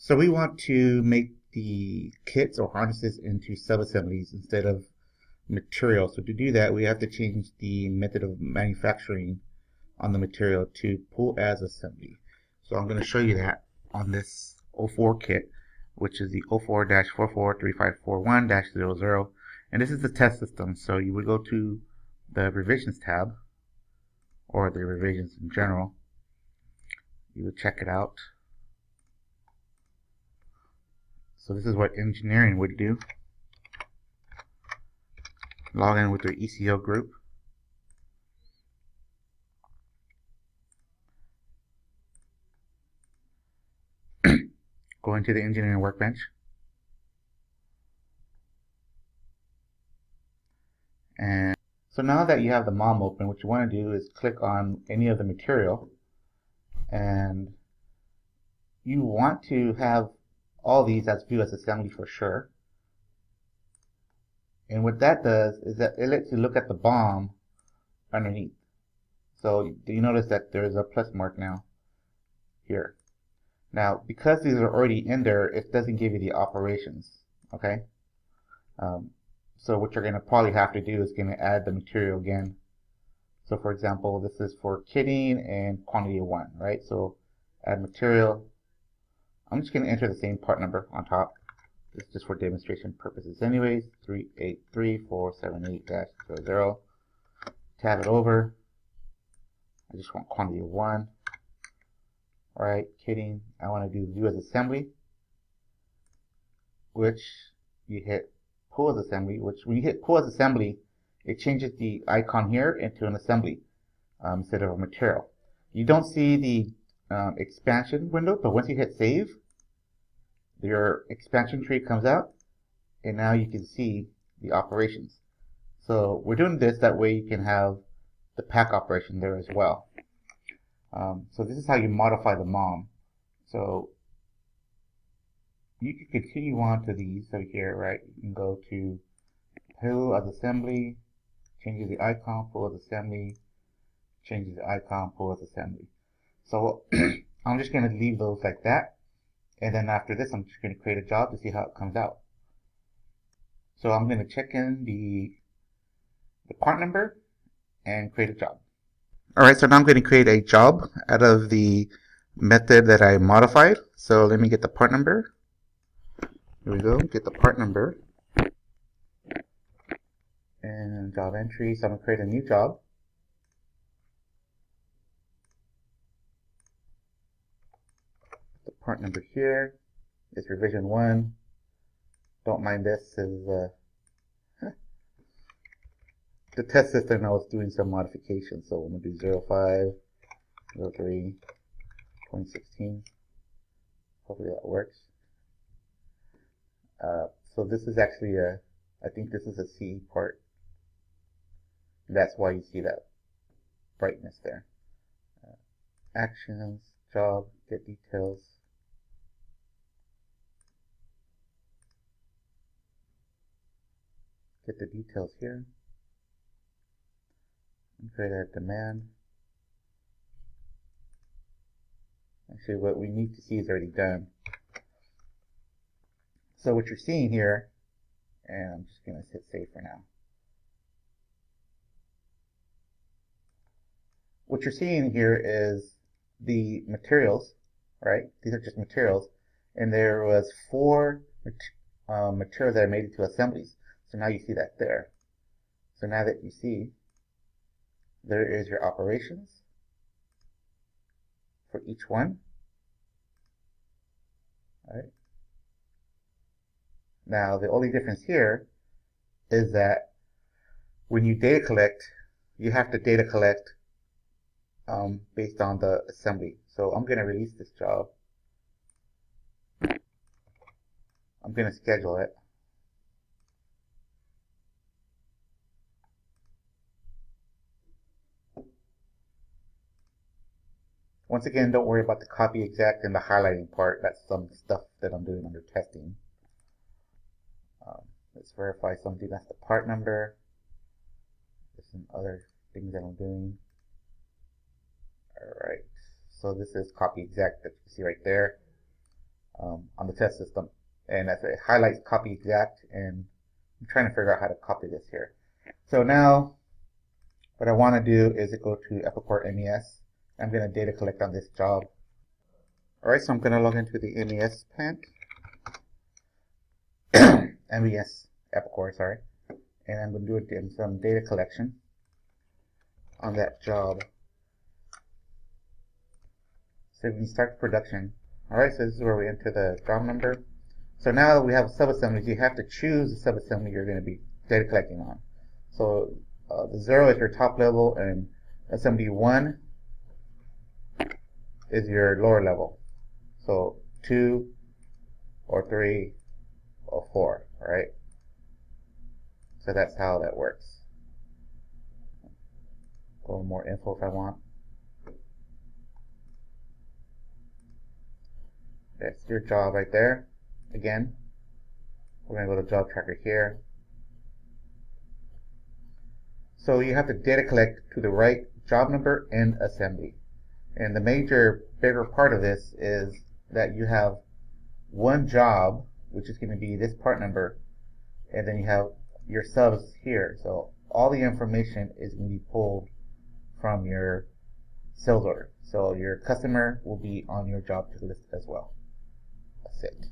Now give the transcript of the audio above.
So we want to make the kits or harnesses into sub-assemblies instead of material. So to do that, we have to change the method of manufacturing on the material to pull as assembly. So I'm going to show you that on this 04 kit, which is the 04-443541-00. And this is the test system. So you would go to the revisions tab, or the revisions in general. You would check it out. So this is what engineering would do. Log in with your ECO group. Go into the engineering workbench. And so now that you have the MOM open, what you want to do is click on any of the material. And you want to have all these as view as assembly for sure. And what that does is that it lets you look at the BOM underneath. So do you notice that there's a plus mark now here? Now, because these are already in there, it doesn't give you the operations, okay? So what you're going to probably have to do is going to add the material again. So for example, this is for kitting and quantity of 1, right? So add material. I'm just going to enter the same part number on top. This is just for demonstration purposes anyways. 383478-00. Tab it over. I just want quantity of 1. Alright, kitting. I want to do view as assembly, which you hit pull as assembly, which when you hit pull as assembly, it changes the icon here into an assembly instead of a material. You don't see the expansion window, but once you hit save, your expansion tree comes out, and now you can see the operations. So we're doing this that way you can have the pack operation there as well. So this is how you modify the MOM. So you can continue on to these over here, right? You can go to pull as assembly, changes the icon, pull as assembly, changes the icon, pull as assembly. So I'm just going to leave those like that. And then after this, I'm just going to create a job to see how it comes out. So I'm going to check in the part number and create a job. Alright, so now I'm going to create a job out of the method that I modified. So let me get the part number. Here we go, get the part number. And job entry, so I'm going to create a new job. The part number here is revision 1. Don't mind this, is the test system I was doing some modifications, so I'm going to do 05-03-2016. Hopefully that works. So this is actually I think this is a C part. That's why you see that brightness there. Actions, job, get details. Get the details here. And create a demand. Actually, what we need to see is already done. So what you're seeing here, and I'm just going to hit save for now. What you're seeing here is the materials, right? These are just materials, and there was 4 materials that I made into assemblies. So now you see that there. So now that you see, there is your operations for each one. All right. Now the only difference here is that when you data collect, you have to data collect based on the assembly. So I'm going to release this job. I'm going to schedule it. Once again, don't worry about the copy exact and the highlighting part. That's some stuff that I'm doing under testing. Let's verify something. That's the part number. There's some other things that I'm doing. Alright, so this is copy exact that you see right there. I'm on the test system. And that's it highlights copy exact, and I'm trying to figure out how to copy this here. So now what I want to do is go to EPICOR MES. I'm going to data collect on this job. Alright, so I'm going to log into the MES plant. MES EPICOR, sorry. And I'm going to do some data collection on that job. So we can start production. Alright, so this is where we enter the job number. So now that we have subassemblies, you have to choose the subassembly you're going to be data collecting on. So the 0 is your top level, and assembly 1 is your lower level. So 2 or 3 or 4, alright? So that's how that works. A little more info if I want. That's your job right there. Again, we're going to go to job tracker here. So you have to data collect to the right job number and assembly. And the bigger part of this is that you have one job, which is going to be this part number, and then you have your subs here. So all the information is going to be pulled from your sales order. So your customer will be on your job to list as well. That's it.